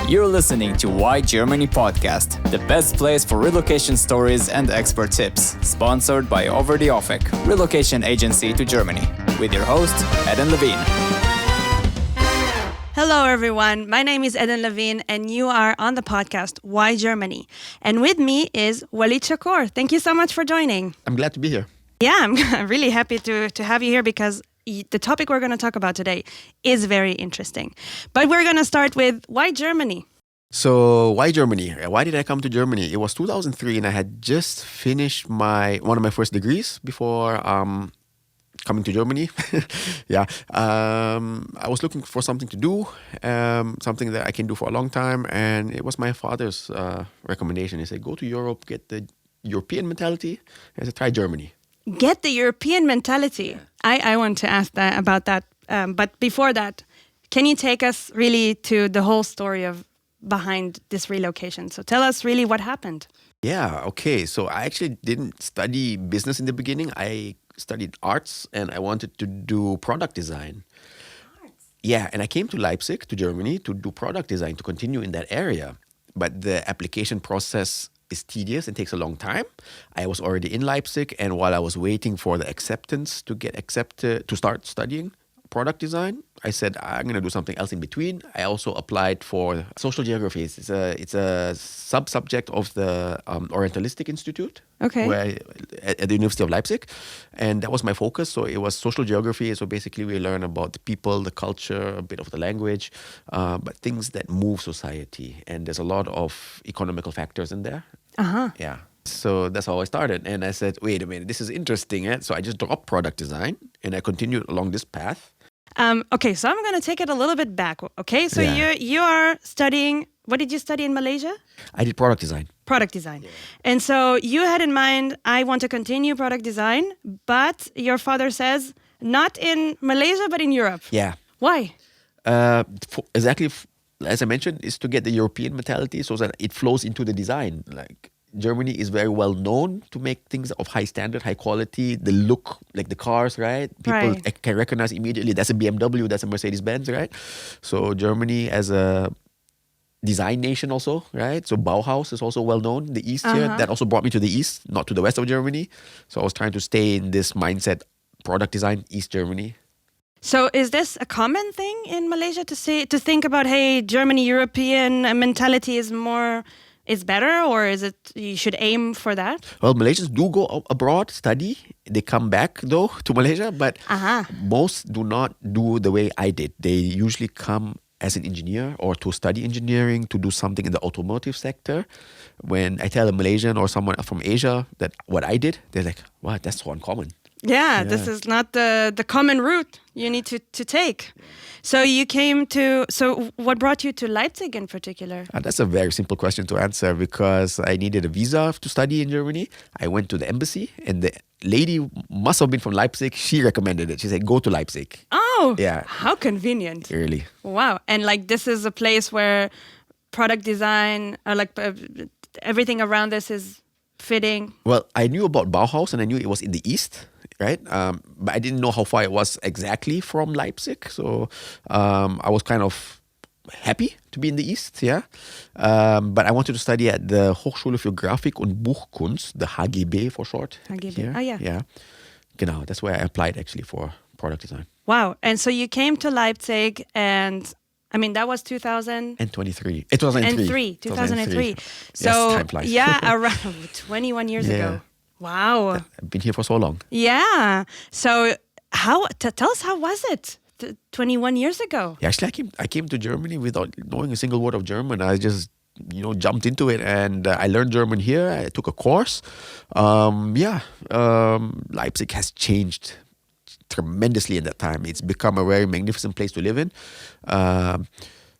You're listening to Why Germany podcast, the best place for relocation stories and expert tips, sponsored by Over the Offek, relocation agency to Germany, with your host, Eden Levine. Hello, everyone. My name is Eden Levine, and you are on the podcast Why Germany. And with me is Walid Shakor. Thank you so much for joining. I'm glad to be here. Yeah, I'm really happy to have you here because the topic we're going to talk about today is very interesting. But we're going to start with why Germany? So why Germany? Why did I come to Germany? It was 2003 and I had just finished one of my first degrees before coming to Germany. I was looking for something to do, something that I can do for a long time. And it was my father's recommendation. He said, go to Europe, get the European mentality. I said, try Germany. Get the European mentality. I want to ask about that. But before that, can you take us really to the whole story behind this relocation? So tell us really what happened. Yeah, okay. So I actually didn't study business in the beginning. I studied arts and I wanted to do product design. Arts? Yeah, and I came to Leipzig, to Germany, to do product design, to continue in that area. But the application process is tedious and takes a long time. I was already in Leipzig, and while I was waiting for the acceptance to get accepted to start studying product design, I said I'm going to do something else in between. I also applied for social geography. It's a sub-subject of the Orientalistic Institute, okay, at the University of Leipzig, and that was my focus. So it was social geography. So basically, we learn about the people, the culture, a bit of the language, but things that move society. And there's a lot of economical factors in there. Yeah. So that's how I started. And I said, wait a minute, this is interesting. So I just dropped product design and I continued along this path. Okay, so I'm going to take it a little bit back. Okay, so you are studying, what did you study in Malaysia? I did product design. Product design. Yeah. And so you had in mind, I want to continue product design, but your father says, not in Malaysia, but in Europe. Yeah. Why? Exactly, as I mentioned, is to get the European mentality so that it flows into the design. Like, Germany is very well known to make things of high standard, high quality. The look, like the cars, right? People can recognize immediately. That's a BMW, that's a Mercedes-Benz, right? So Germany as a design nation also, right? So Bauhaus is also well known. The East here, that also brought me to the East, not to the west of Germany. So I was trying to stay in this mindset, product design, East Germany. So is this a common thing in Malaysia to think about, hey, Germany, European mentality is better, or is it you should aim for that? Well, Malaysians do go abroad, study. They come back, though, to Malaysia. But most do not do the way I did. They usually come as an engineer or to study engineering, to do something in the automotive sector. When I tell a Malaysian or someone from Asia that what I did, they're like, wow, that's so uncommon. Yeah, this is not the common route you need to take. So so what brought you to Leipzig in particular? That's a very simple question to answer because I needed a visa to study in Germany. I went to the embassy and the lady must have been from Leipzig. She recommended it. She said, go to Leipzig. Oh, yeah. How convenient. Really. Wow. And like this is a place where product design, everything around this is fitting. Well, I knew about Bauhaus and I knew it was in the East. Right, but I didn't know how far it was exactly from Leipzig, so I was kind of happy to be in the East, yeah. But I wanted to study at the Hochschule für Grafik und Buchkunst, the HGB for short. HGB, here. Yeah. Genau, that's where I applied actually for product design. Wow, and so you came to Leipzig and... I mean, that was 2003. 2003. So, yes, time flies. Yeah, around 21 years ago. Wow. I've been here for so long. Yeah. So tell us, how was it 21 years ago? Yeah, actually, I came to Germany without knowing a single word of German. I just, jumped into it and I learned German here. I took a course. Leipzig has changed tremendously in that time. It's become a very magnificent place to live in.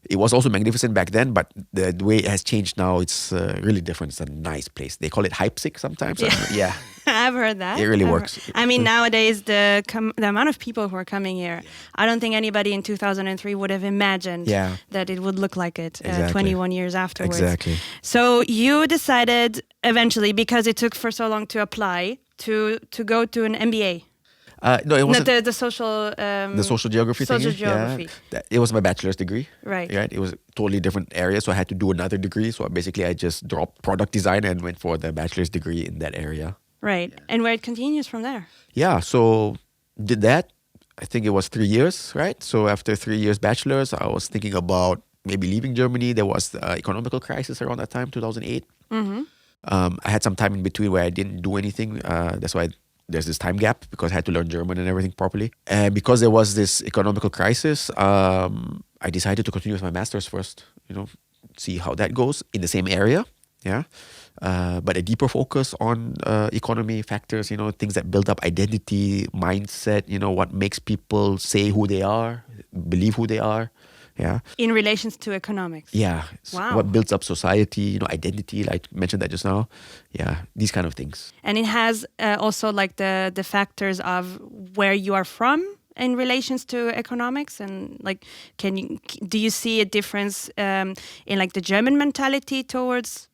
It was also magnificent back then, but the way it has changed now, it's really different. It's a nice place. They call it Leipzig sometimes. Yeah. I've heard that. It really works. I mean, nowadays, the amount of people who are coming here, I don't think anybody in 2003 would have imagined that it would look like it 21 years afterwards. Exactly. So you decided eventually, because it took for so long to apply, to go to an MBA. No, it wasn't. Not the social. The social geography social thing. geography. It was my bachelor's degree. Right. It was a totally different area, so I had to do another degree. So basically, I just dropped product design and went for the bachelor's degree in that area. Right. And where it continues from there. Yeah, so did that. I think it was 3 years, right? So after 3 years bachelor's, I was thinking about maybe leaving Germany. There was the economical crisis around that time, 2008. Mm-hmm. I had some time in between where I didn't do anything. That's why there's this time gap because I had to learn German and everything properly. And because there was this economical crisis, I decided to continue with my master's first, see how that goes in the same area. Yeah. But a deeper focus on economy factors, things that build up identity, mindset, what makes people say who they are, believe who they are. Yeah. In relations to economics. Yeah. Wow. What builds up society, identity, like I mentioned that just now. Yeah. These kind of things. And it has also like the factors of where you are from in relations to economics, and like, do you see a difference in like the German mentality towards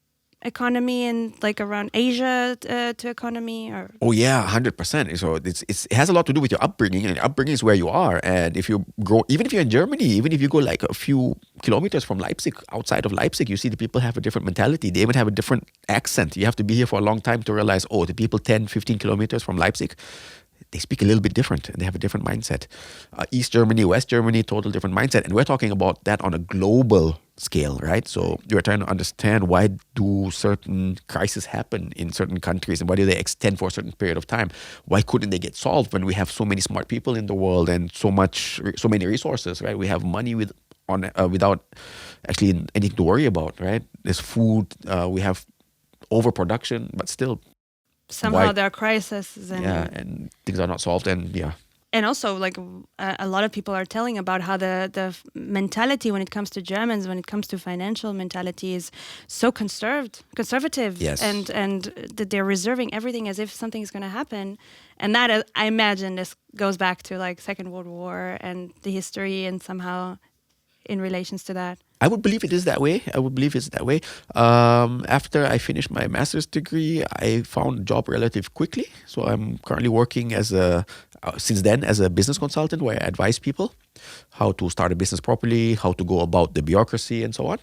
economy and like around Asia to economy? Or Oh yeah, 100%. So it has a lot to do with your upbringing, and upbringing is where you are. And if you grow, even if you're in Germany, even if you go like a few kilometers from Leipzig, outside of Leipzig, you see the people have a different mentality. They even have a different accent. You have to be here for a long time to realize, the people 10, 15 kilometers from Leipzig, they speak a little bit different and they have a different mindset. East Germany, West Germany, total different mindset. And we're talking about that on a global scale, right? So you're trying to understand, why do certain crises happen in certain countries and why do they extend for a certain period of time? Why couldn't they get solved when we have so many smart people in the world and so many resources, right? We have money without actually anything to worry about, right? There's food, we have overproduction, but still somehow there are crises and things are not solved, and also like a lot of people are telling about how the mentality when it comes to Germans, when it comes to financial mentality, is so conservative. Yes. And that they're reserving everything as if something is going to happen, and that I imagine this goes back to like Second World War and the history, and somehow in relations to that. I would believe it is that way. After I finished my master's degree, I found a job relatively quickly. So I'm currently working since then as a business consultant, where I advise people how to start a business properly, how to go about the bureaucracy and so on.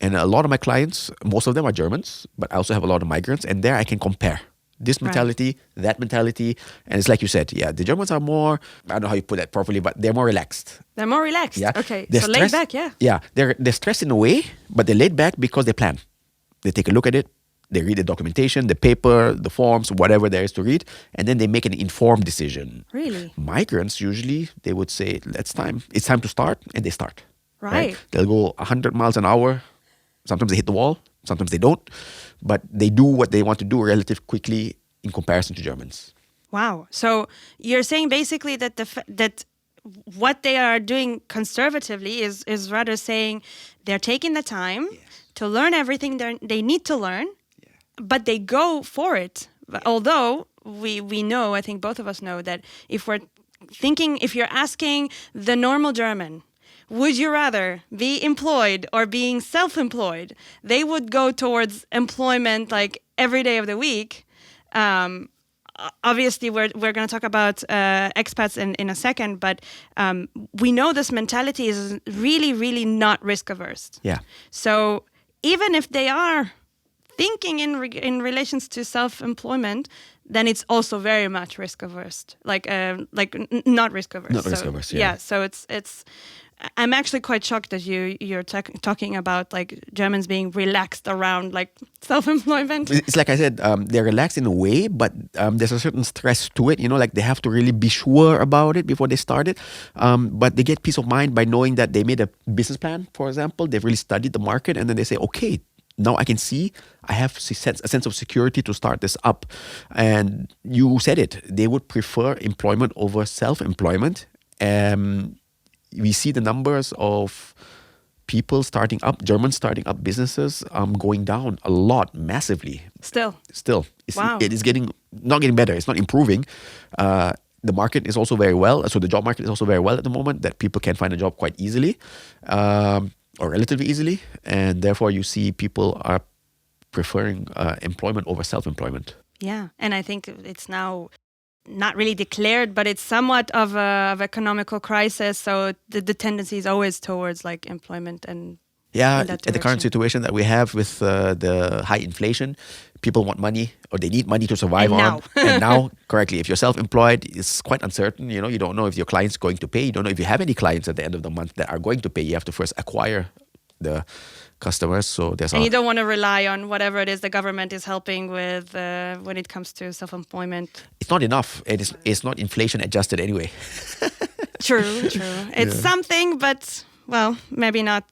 And a lot of my clients, most of them are Germans, but I also have a lot of migrants, and there I can compare this mentality, that mentality. And it's like you said, the Germans are more, I don't know how you put that properly, but they're more relaxed. They're more relaxed. Yeah. Okay. They're so laid back, Yeah. They're stressed in a way, but they're laid back because they plan. They take a look at it, they read the documentation, the paper, the forms, whatever there is to read, and then they make an informed decision. Really? Migrants, usually, they would say, it's time to start, and they start. Right. They'll go 100 miles an hour. Sometimes they hit the wall, sometimes they don't. But they do what they want to do relatively quickly in comparison to Germans. Wow. So you're saying basically that that what they are doing conservatively is rather saying they're taking the time to learn everything they need to learn, but they go for it. Although we know, I think both of us know, that if you're asking the normal German, would you rather be employed or being self-employed, they would go towards employment like every day of the week. Obviously, we're going to talk about expats in a second, but we know this mentality is really, really not risk averse. Yeah. So even if they are thinking in relations to self-employment, then it's also very much risk averse. Not risk averse. Not risk averse. Yeah. So it's. I'm actually quite shocked that you're talking about like Germans being relaxed around like self-employment. It's like I said, they're relaxed in a way, but there's a certain stress to it. Like they have to really be sure about it before they start it. But they get peace of mind by knowing that they made a business plan, for example. They've really studied the market, and then they say, okay, now I can see I have a sense of security to start this up. And you said it, they would prefer employment over self-employment. We see the numbers of people Germans starting up businesses going down a lot, massively. Still. Wow. It is not getting better. It's not improving. The market is also very well. So the job market is also very well at the moment, that people can find a job quite easily or relatively easily. And therefore you see people are preferring employment over self-employment. Yeah. And I think it's now not really declared, but it's somewhat of economical crisis. So the tendency is always towards like employment and Yeah, in that at the current direction. situation that we have with the high inflation, people want money or they need money to survive And on. now. And now, correctly, if you're self-employed, it's quite uncertain. You don't know if your client's going to pay. You don't know if you have any clients at the end of the month that are going to pay. You have to first acquire the customers. So there's And you don't want to rely on whatever it is the government is helping with when it comes to self-employment. it's not enough. It's not inflation adjusted anyway. True. It's something, but well, maybe not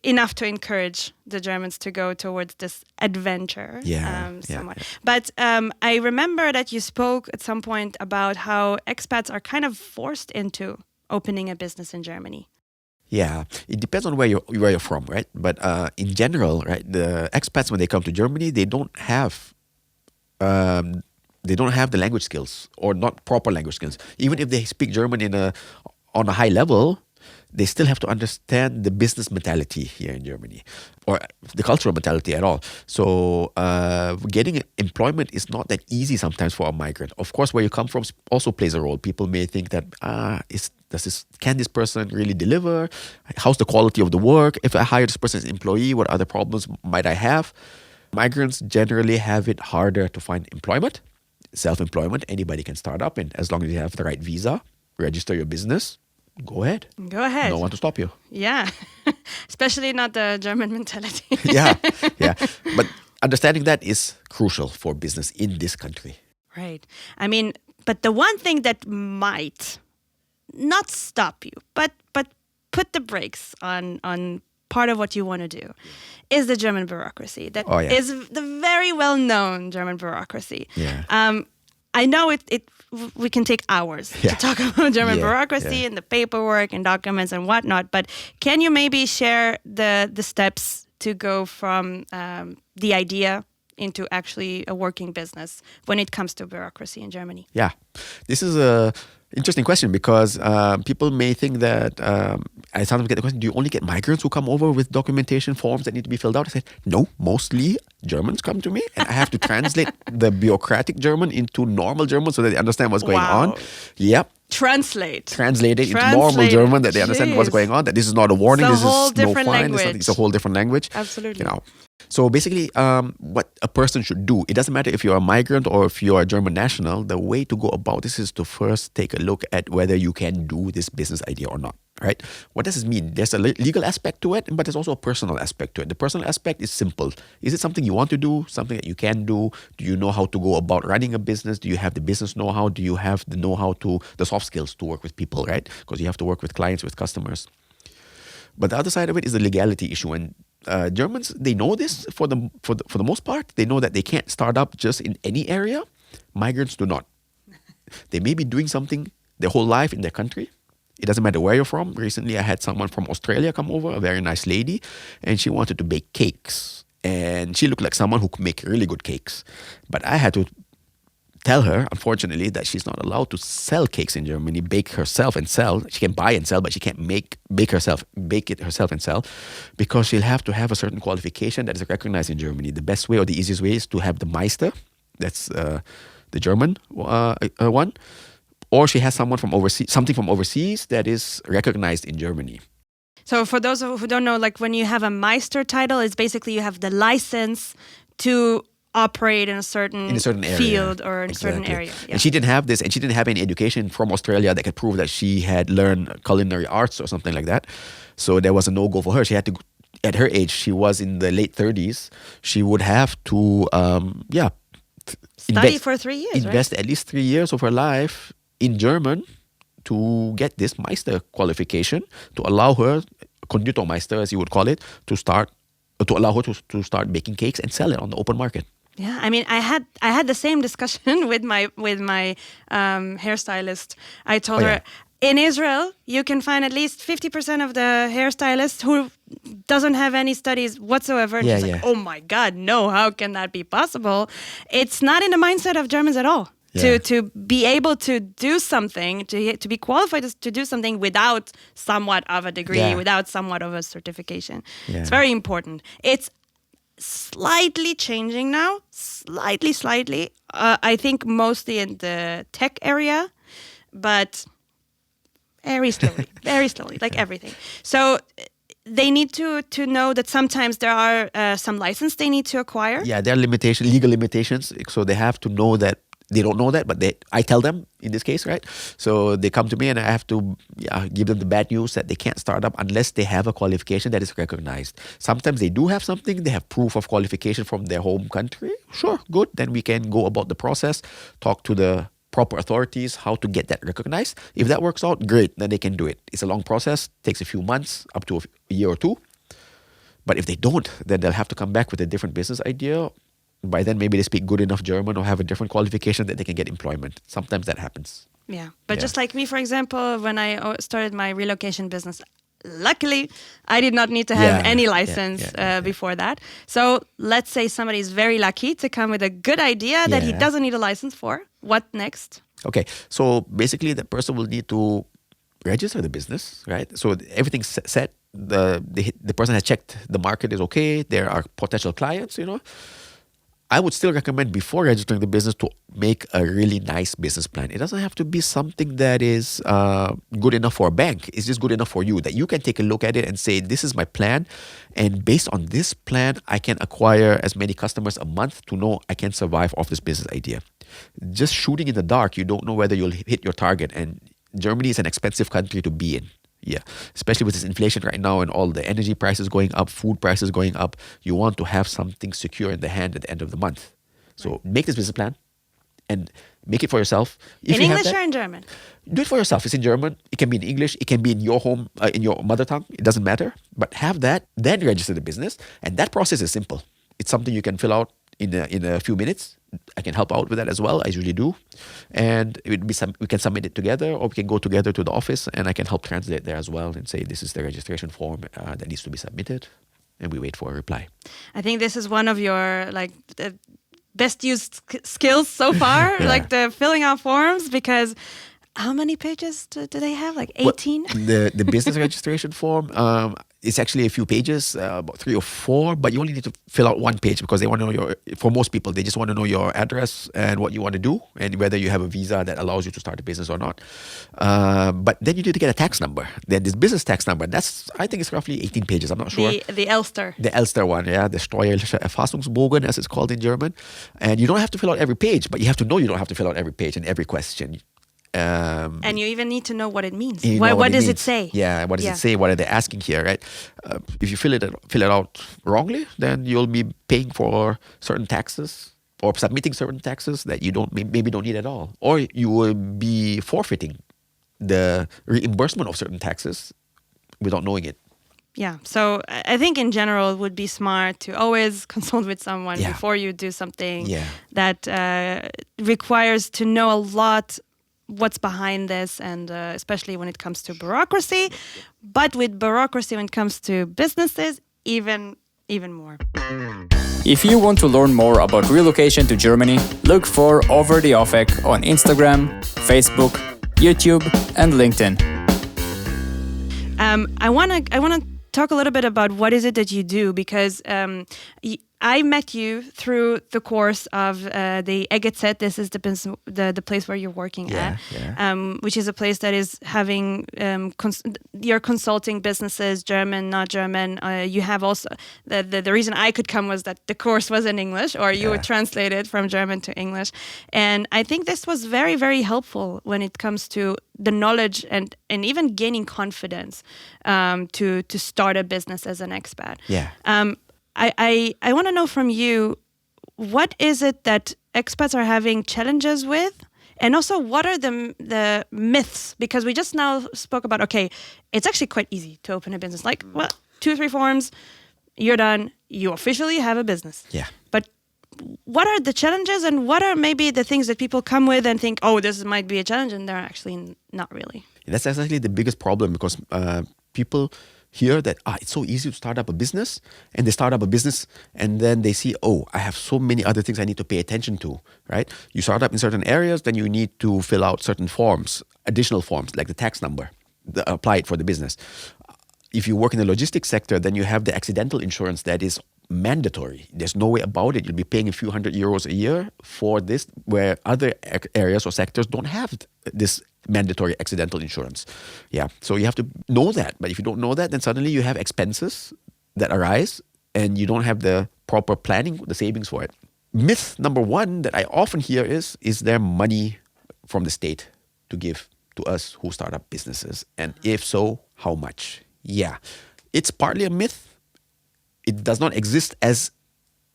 enough to encourage the Germans to go towards this adventure. Somewhat. But I remember that you spoke at some point about how expats are kind of forced into opening a business in Germany. Yeah, it depends on where you're from, right? But in general, right, the expats when they come to Germany, they don't have the language skills or not proper language skills. Even if they speak German on a high level, they still have to understand the business mentality here in Germany or the cultural mentality at all. So getting employment is not that easy sometimes for a migrant. Of course, where you come from also plays a role. People may think that, can this person really deliver? How's the quality of the work? If I hire this person as an employee, what other problems might I have? Migrants generally have it harder to find employment. Self-employment, anybody can start up, and as long as you have the right visa, register your business, go ahead. Go ahead. No one to stop you. Yeah, especially not the German mentality. yeah. But understanding that is crucial for business in this country. Right. I mean, but the one thing that might not stop you, but put the brakes on part of what you want to do is the German bureaucracy. That is the very well-known German bureaucracy. Yeah. I know we can take hours to talk about German bureaucracy and the paperwork and documents and whatnot, but can you maybe share the steps to go from the idea into actually a working business when it comes to bureaucracy in Germany? Yeah, this is a interesting question because people may think that I sometimes get the question, do you only get migrants who come over with documentation forms that need to be filled out? I said, no, mostly Germans come to me and I have to translate the bureaucratic German into normal German so that they understand what's going on. Yep. Translate it into normal German that they understand what's going on, that this is not a warning, this is no fine, it's a whole different language. Absolutely. So basically, what a person should do, it doesn't matter if you're a migrant or if you're a German national, the way to go about this is to first take a look at whether you can do this business idea or not, right? What does this mean? There's a legal aspect to it, but there's also a personal aspect to it. The personal aspect is simple. Is it something you want to do, something that you can do? Do you know how to go about running a business? Do you have the business know-how? Do you have the know-how the soft skills to work with people, right? Because you have to work with clients, with customers. But the other side of it is the legality issue. And Germans, they know this for the most part. They know that they can't start up just in any area. Migrants do not. They may be doing something their whole life in their country. It doesn't matter where you're from. Recently, I had someone from Australia come over, a very nice lady, and she wanted to bake cakes. And she looked like someone who could make really good cakes. But I had to tell her, unfortunately, that she's not allowed to sell cakes in Germany, bake herself and sell. She can buy and sell, but she can't bake it herself and sell, because she'll have to have a certain qualification that is recognized in Germany. The best way or the easiest way is to have the Meister, that's the German one, or she has something from overseas that is recognized in Germany. So for those who don't know, like when you have a Meister title, it's basically you have the license to operate in a certain area. Field or in a certain area. Yeah. And she didn't have this, and she didn't have any education from Australia that could prove that she had learned culinary arts or something like that. So there was a no-go for her. She had to, at her age, she was in the late 30s, she would have to, study for 3 years, invest at least 3 years of her life in German to get this Meister qualification to allow her, Konditormeister as you would call it, to allow her to start baking cakes and sell it on the open market. Yeah, I mean, I had the same discussion with my hairstylist. I told her, in Israel, you can find at least 50% of the hairstylists who doesn't have any studies whatsoever. And she's like, oh my God, no, how can that be possible? It's not in the mindset of Germans at all. Yeah. To be able to do something, to be qualified to do something without somewhat of a degree, without somewhat of a certification. Yeah. It's very important. It's slightly changing now, slightly. I think mostly in the tech area, but very slowly, like everything. So they need to know that sometimes there are some license they need to acquire. Yeah, there are legal limitations. So they have to know that. They don't know that, but I tell them in this case, right? So they come to me and I have to give them the bad news that they can't start up unless they have a qualification that is recognized. Sometimes they do have something. They have proof of qualification from their home country. Sure, good. Then we can go about the process, talk to the proper authorities, how to get that recognized. If that works out, great. Then they can do it. It's a long process. Takes a few months, up to a year or two. But if they don't, then they'll have to come back with a different business idea. By then, maybe they speak good enough German or have a different qualification that they can get employment. Sometimes that happens. Yeah. But just like me, for example, when I started my relocation business, luckily, I did not need to have any license before that. So let's say somebody is very lucky to come with a good idea that he doesn't need a license for. What next? Okay. So basically, the person will need to register the business, right? So everything's set. The person has checked the market is okay. There are potential clients, I would still recommend before registering the business to make a really nice business plan. It doesn't have to be something that is good enough for a bank. It's just good enough for you, that you can take a look at it and say, this is my plan. And based on this plan, I can acquire as many customers a month to know I can survive off this business idea. Just shooting in the dark, you don't know whether you'll hit your target. And Germany is an expensive country to be in. Yeah, especially with this inflation right now and all the energy prices going up, food prices going up. You want to have something secure in the hand at the end of the month. So make this business plan and make it for yourself. In English or in German? Do it for yourself. It's in German. It can be in English. It can be in your home, in your mother tongue. It doesn't matter. But have that, then register the business. And that process is simple. It's something you can fill out in a few minutes. I can help out with that as well. I usually do. And it would be we can submit it together, or we can go together to the office and I can help translate there as well and say, this is the registration form that needs to be submitted. And we wait for a reply. I think this is one of your the best used skills so far, like the filling out forms, because how many pages do they have? Like 18? Well, the business registration form, it's actually a few pages, about 3 or 4, but you only need to fill out one page because they want to know for most people, they just want to know your address and what you want to do and whether you have a visa that allows you to start a business or not. But then you need to get a tax number. Then this business tax number, I think it's roughly 18 pages, I'm not sure. The Elster. The Elster one, the Steuerliche Erfassungsbogen, as it's called in German. And you don't have to fill out every page, but you have to know you don't have to fill out every page and every question. And you even need to know what it means. What does it say? Yeah, what does it say? What are they asking here, right? If you fill it out wrongly, then you'll be paying for certain taxes or submitting certain taxes that you maybe don't need at all. Or you will be forfeiting the reimbursement of certain taxes without knowing it. Yeah, so I think in general it would be smart to always consult with someone before you do something that requires to know a lot what's behind this, and especially when it comes to bureaucracy. But with bureaucracy when it comes to businesses, even more. If you want to learn more about relocation to Germany, look for Over the Ofek on Instagram, Facebook, YouTube, and LinkedIn. I wanna talk a little bit about what is it that you do, because I met you through the course of the EGZ. This is the place where you're working at, which is a place that is having you're consulting businesses, German, not German. You have also the reason I could come was that the course was in English, or you would translate it from German to English. And I think this was very, very helpful when it comes to the knowledge and even gaining confidence to start a business as an expat. Yeah. I want to know from you, what is it that expats are having challenges with? And also, what are the myths? Because we just now spoke about, okay, it's actually quite easy to open a business. Like, 2, 3 forms, you're done. You officially have a business. Yeah. But what are the challenges, and what are maybe the things that people come with and think, oh, this might be a challenge, and they're actually not really? That's actually the biggest problem, because people hear that it's so easy to start up a business, and they start up a business and then they see, I have so many other things I need to pay attention to, right? You start up in certain areas, then you need to fill out certain forms, additional forms, like the tax number, apply it for the business. If you work in the logistics sector, then you have the accidental insurance that is mandatory. There's no way about it. You'll be paying a few €100 a year for this, where other areas or sectors don't have this mandatory accidental insurance. Yeah, so you have to know that. But if you don't know that, then suddenly you have expenses that arise and you don't have the proper planning, the savings for it. Myth number one that I often hear is there money from the state to give to us who start up businesses? And if so, how much? Yeah, it's partly a myth. It does not exist as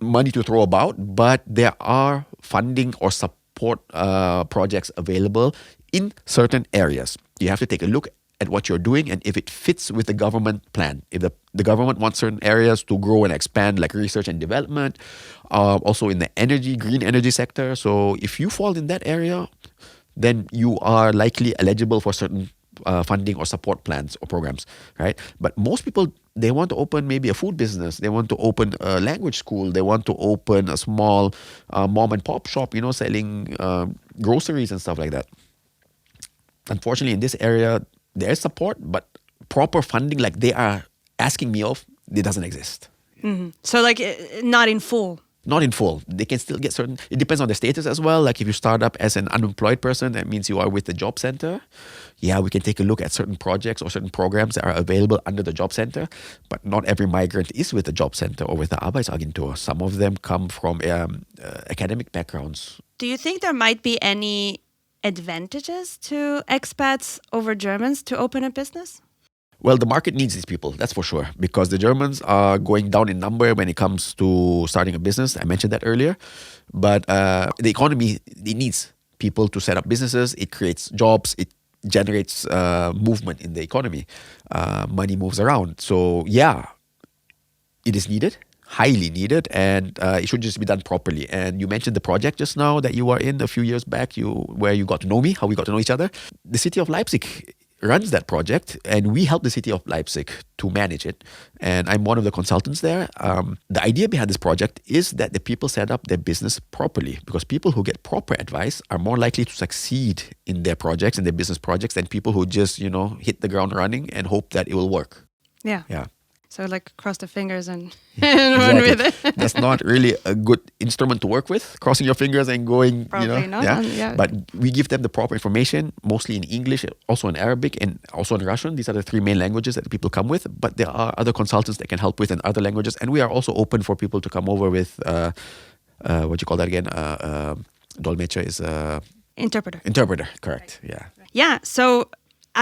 money to throw about, but there are funding or support projects available in certain areas. You have to take a look at what you're doing and if it fits with the government plan. If the government wants certain areas to grow and expand, like research and development, also in the green energy sector. So if you fall in that area, then you are likely eligible for certain funding or support plans or programs, right? But most people, they want to open maybe a food business. They want to open a language school. They want to open a small mom and pop shop, selling groceries and stuff like that. Unfortunately, in this area, there is support, but proper funding like they are asking me of, it doesn't exist. Mm-hmm. So like not in full. Not in full. They can still get certain, it depends on the status as well. Like if you start up as an unemployed person, that means you are with the job center. Yeah, we can take a look at certain projects or certain programs that are available under the job center. But not every migrant is with the job center or with the Arbeitsagentur. Some of them come from academic backgrounds. Do you think there might be any advantages to expats over Germans to open a business? Well, the market needs these people, that's for sure, because the Germans are going down in number when it comes to starting a business. I mentioned that earlier. But the economy, it needs people to set up businesses. It creates jobs. It generates movement in the economy. Money moves around. So, yeah, it is needed, highly needed, and it should just be done properly. And you mentioned the project just now that you were in a few years back, where you got to know me, how we got to know each other. The city of Leipzig runs that project, and we help the city of Leipzig to manage it. And I'm one of the consultants there. The idea behind this project is that the people set up their business properly, because people who get proper advice are more likely to succeed in their projects, in their business projects, than people who just, hit the ground running and hope that it will work. Yeah. Yeah. So like cross the fingers and run with it. That's not really a good instrument to work with, crossing your fingers and going, Probably not. Yeah. But we give them the proper information, mostly in English, also in Arabic, and also in Russian. These are the three main languages that people come with. But there are other consultants that can help with in other languages. And we are also open for people to come over with, what you call that again? Dolmetscher is... Interpreter. Interpreter, correct. Right. Yeah. Yeah, so...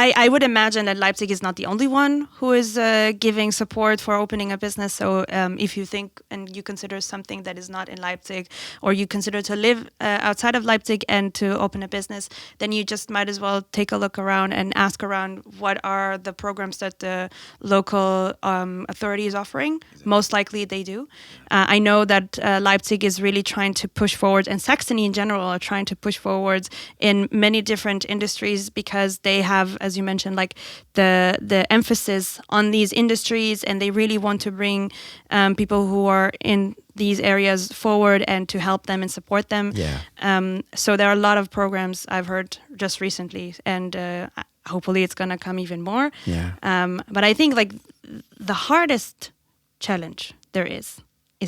I would imagine that Leipzig is not the only one who is giving support for opening a business. So if you think and you consider something that is not in Leipzig, or you consider to live outside of Leipzig and to open a business, then you just might as well take a look around and ask around what are the programs that the local authority is offering. Most likely they do. I know that Leipzig is really trying to push forward, and Saxony in general are trying to push forward in many different industries, because they have, as you mentioned, like the emphasis on these industries, and they really want to bring people who are in these areas forward and to help them and support them. Yeah. So there are a lot of programs I've heard just recently, and hopefully it's going to come even more. Yeah. But I think like the hardest challenge there is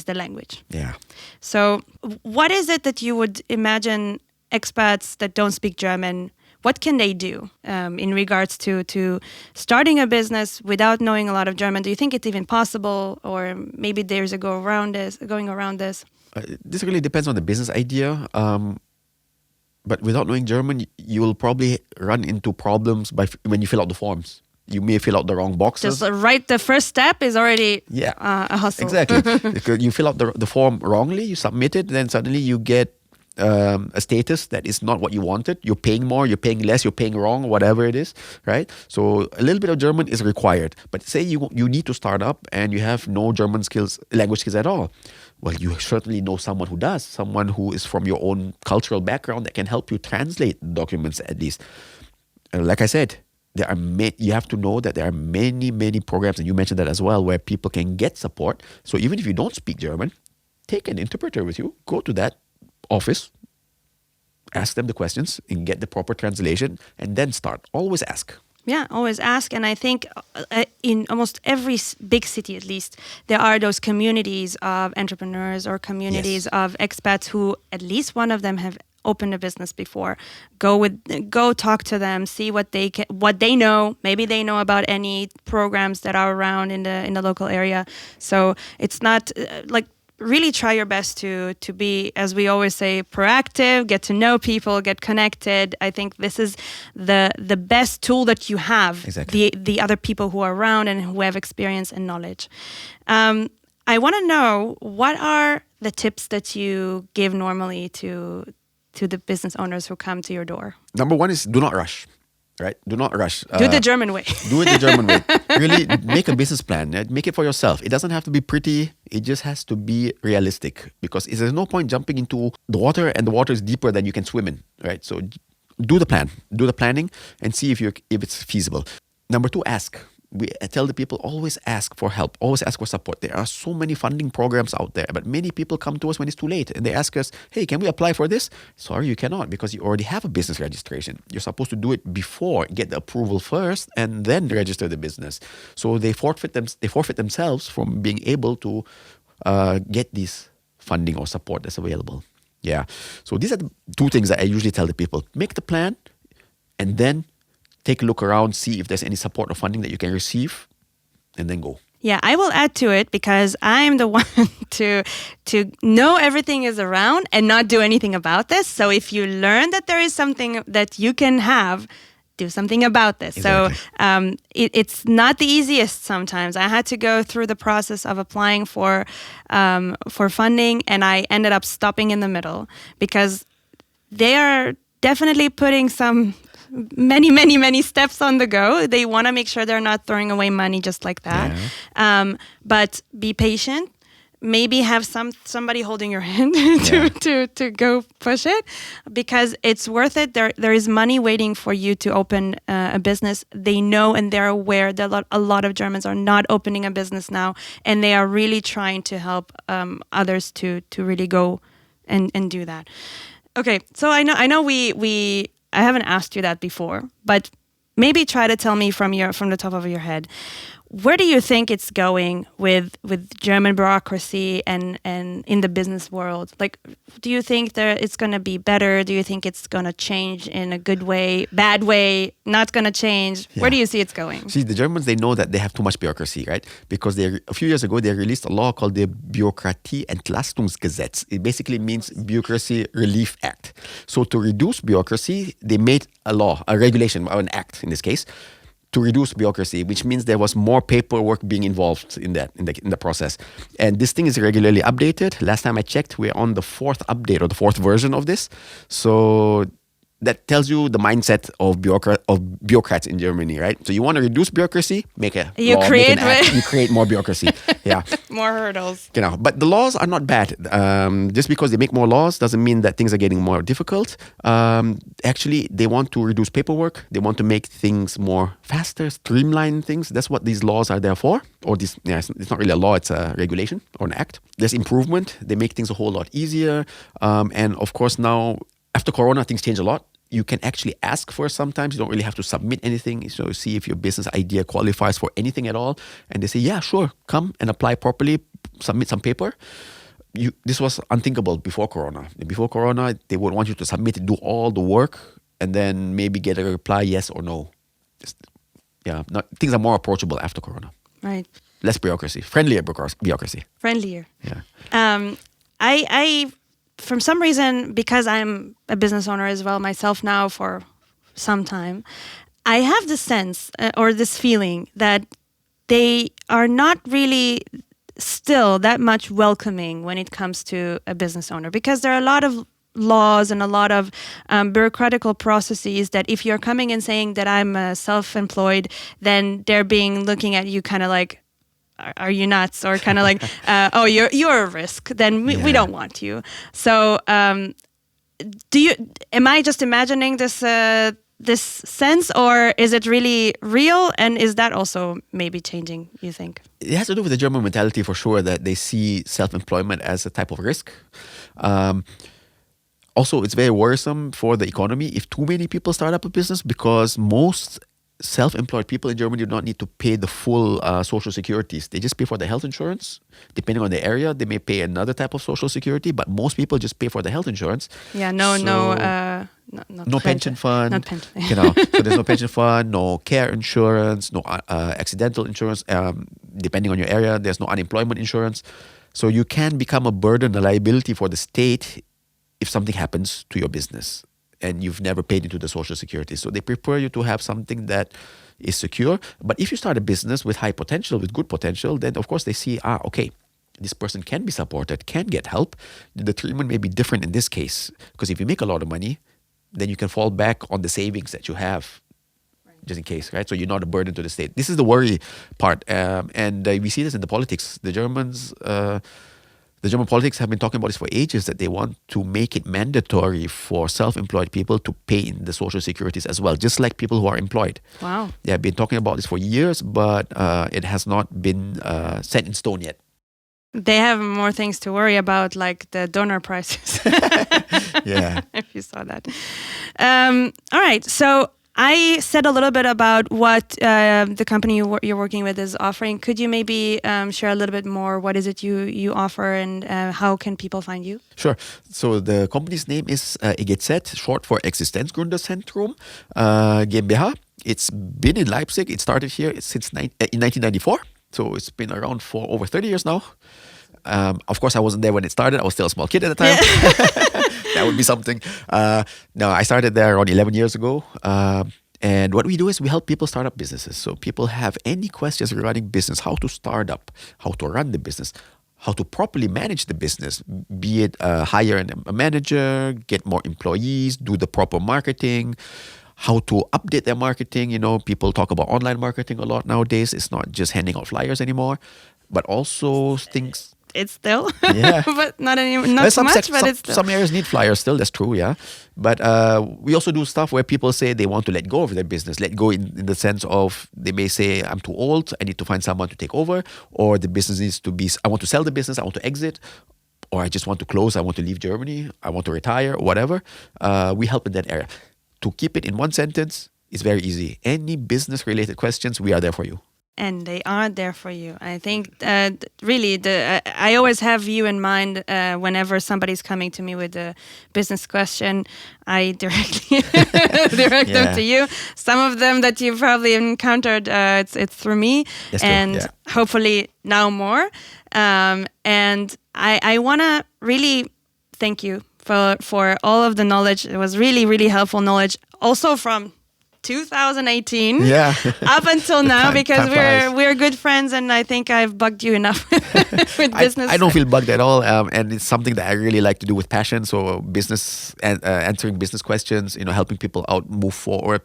the language. Yeah. So what is it that you would imagine expats that don't speak German, what can they do in regards to starting a business without knowing a lot of German? Do you think it's even possible, or maybe there's a going around this? This really depends on the business idea. But without knowing German, you will probably run into problems when you fill out the forms. You may fill out the wrong boxes. Just right, the first step is already a hustle. Exactly. Because you fill out the form wrongly, you submit it, then suddenly you get a status that is not what you wanted. You're paying more, you're paying less, you're paying wrong, whatever it is, right? So a little bit of German is required. But say you need to start up and you have no German language skills at all. Well, you certainly know someone who does, someone who is from your own cultural background that can help you translate documents at least. Like I said, you have to know that there are many, many programs, and you mentioned that as well, where people can get support. So even if you don't speak German, take an interpreter with you, go to that office, ask them the questions and get the proper translation, and then start. Always ask. Yeah, always ask. And I think in almost every big city, at least, there are those communities of entrepreneurs or communities of expats who, at least one of them, have opened a business before. Go talk to them, see what they know. Maybe they know about any programs that are around in the local area. So it's not really try your best to be, as we always say, proactive, get to know people, get connected. I think this is the best tool that you have. Exactly. The other people who are around and who have experience and knowledge. I want to know, what are the tips that you give normally to the business owners who come to your door? Number one is do not rush. Right? Do not rush. Do the German way. Do it the German way. Really make a business plan. Make it for yourself. It doesn't have to be pretty. It just has to be realistic, because there's no point jumping into the water and the water is deeper than you can swim in. Right? So do the plan. Do the planning and see if it's feasible. Number two, ask. I tell the people, always ask for help, always ask for support. There are so many funding programs out there, but many people come to us when it's too late and they ask us, hey, can we apply for this? Sorry, you cannot, because you already have a business registration. You're supposed to do it before, get the approval first, and then register the business. So they forfeit themselves from being able to get this funding or support that's available. Yeah. So these are the two things that I usually tell the people. Make the plan, and then take a look around, see if there's any support or funding that you can receive, and then go. Yeah, I will add to it, because I'm the one to know everything is around and not do anything about this. So if you learn that there is something that you can have, do something about this. Exactly. So it's not the easiest sometimes. I had to go through the process of applying for funding, and I ended up stopping in the middle, because they are definitely putting many steps on the go. They want to make sure they're not throwing away money just like that. Yeah. But be patient. Maybe have somebody holding your hand to go push it, because it's worth it. There is money waiting for you to open a business. They know and they're aware that a lot of Germans are not opening a business now, and they are really trying to help others to really go and do that. Okay, so I know I haven't asked you that before, but maybe try to tell me from the top of your head, where do you think it's going with German bureaucracy and in the business world? Like, do you think that it's going to be better? Do you think it's going to change in a good way, bad way, not going to change? Yeah. Where do you see it's going? See, the Germans, they know that they have too much bureaucracy, right? Because a few years ago, they released a law called the Bürokratie-Entlastungsgesetz. It basically means Bureaucracy Relief Act. So to reduce bureaucracy, they made a law, a regulation, or an act in this case, to reduce bureaucracy, which means there was more paperwork being involved in the process. And this thing is regularly updated. Last time I checked, we're on the 4th update or the 4th version of this. So that tells you the mindset of bureaucrats in Germany, right? So you want to reduce bureaucracy, make an act, you create more bureaucracy. Yeah, more hurdles. But the laws are not bad. Just because they make more laws doesn't mean that things are getting more difficult. Actually, they want to reduce paperwork. They want to make things more faster, streamline things. That's what these laws are there for. Or it's not really a law; it's a regulation or an act. There's improvement. They make things a whole lot easier. And of course, now after Corona, things change a lot. You can actually ask for it sometimes. You don't really have to submit anything. So see if your business idea qualifies for anything at all. And they say, yeah, sure, come and apply properly, submit some paper. This was unthinkable before Corona. Before Corona, they would want you to submit, do all the work, and then maybe get a reply, yes or no. Things are more approachable after Corona. Right. Less bureaucracy. Friendlier bureaucracy. Friendlier. Yeah. I from some reason, because I'm a business owner as well myself now for some time, I have the sense or this feeling that they are not really still that much welcoming when it comes to a business owner, because there are a lot of laws and a lot of bureaucratical processes that if you're coming and saying that I'm self-employed, then they're looking at you kind of like, are you nuts? Or kind of like, oh, you're a risk. Then we don't want you. So, am I just imagining this sense, or is it really real? And is that also maybe changing, you think? It has to do with the German mentality for sure, that they see self-employment as a type of risk. Also, it's very worrisome for the economy if too many people start up a business, because most self-employed people in Germany do not need to pay the full social securities. They just pay for the health insurance. Depending on the area, they may pay another type of social security, but most people just pay for the health insurance. Yeah, no pension fund. Not pension. So there's no pension fund, no care insurance, no accidental insurance. Depending on your area, there's no unemployment insurance. So you can become a burden, a liability for the state if something happens to your business and you've never paid into the social security. So they prefer you to have something that is secure. But if you start a business with high potential, with good potential, then of course they see, okay, this person can be supported, can get help. The treatment may be different in this case, because if you make a lot of money, then you can fall back on the savings that you have, just in case, right? So you're not a burden to the state. This is the worry part. And we see this in the politics. The German politics have been talking about this for ages, that they want to make it mandatory for self-employed people to pay in the social securities as well, just like people who are employed. Wow. They have been talking about this for years, but it has not been set in stone yet. They have more things to worry about, like the donor prices. Yeah. If you saw that. All right. So I said a little bit about what the company you're working with is offering. Could you maybe share a little bit more? What is it you offer, and how can people find you? Sure. So the company's name is EGZ, short for Existenzgründerzentrum GmbH. It's been in Leipzig. It started here since in 1994. So it's been around for over 30 years now. Of course, I wasn't there when it started. I was still a small kid at the time. That would be something. No, I started there around 11 years ago. And what we do is we help people start up businesses. So people have any questions regarding business, how to start up, how to run the business, how to properly manage the business, be it hire a manager, get more employees, do the proper marketing, how to update their marketing. People talk about online marketing a lot nowadays. It's not just handing out flyers anymore, but also things. It's still, yeah, but not anymore. Not so much, but it's still. Some areas need flyers still. That's true, yeah. But we also do stuff where people say they want to let go of their business. Let go in the sense of they may say, I'm too old, I need to find someone to take over, or the business needs to be, I want to sell the business, I want to exit, or I just want to close, I want to leave Germany, I want to retire, or whatever. We help in that area. To keep it in one sentence, it's very easy. Any business-related questions, we are there for you. And they are there for you. I think really, I always have you in mind whenever somebody's coming to me with a business question. I directly direct them to you. Some of them that you've probably encountered, it's through me. That's and true, yeah. Hopefully now more. And I want to really thank you for all of the knowledge. It was really, really helpful knowledge. Also from 2018 up until now, because we're good friends, and I think I've bugged you enough with business. I don't feel bugged at all, and it's something that I really like to do with passion. So business and answering business questions, helping people out move forward.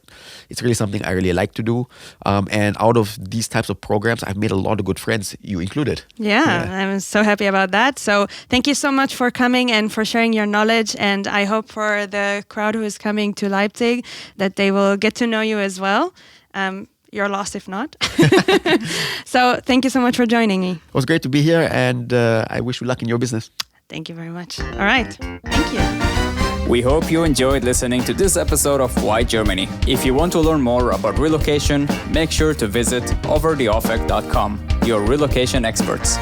It's really something I really like to do. And out of these types of programs, I've made a lot of good friends, you included. Yeah, I'm so happy about that. So thank you so much for coming and for sharing your knowledge. And I hope for the crowd who is coming to Leipzig that they will get to know you as well. You're lost if not. So thank you so much for joining me. It was great to be here, and I wish you luck in your business. Thank you very much. All right. Thank you. We hope you enjoyed listening to this episode of Why Germany. If you want to learn more about relocation, make sure to visit overtheoffic.com, your relocation experts.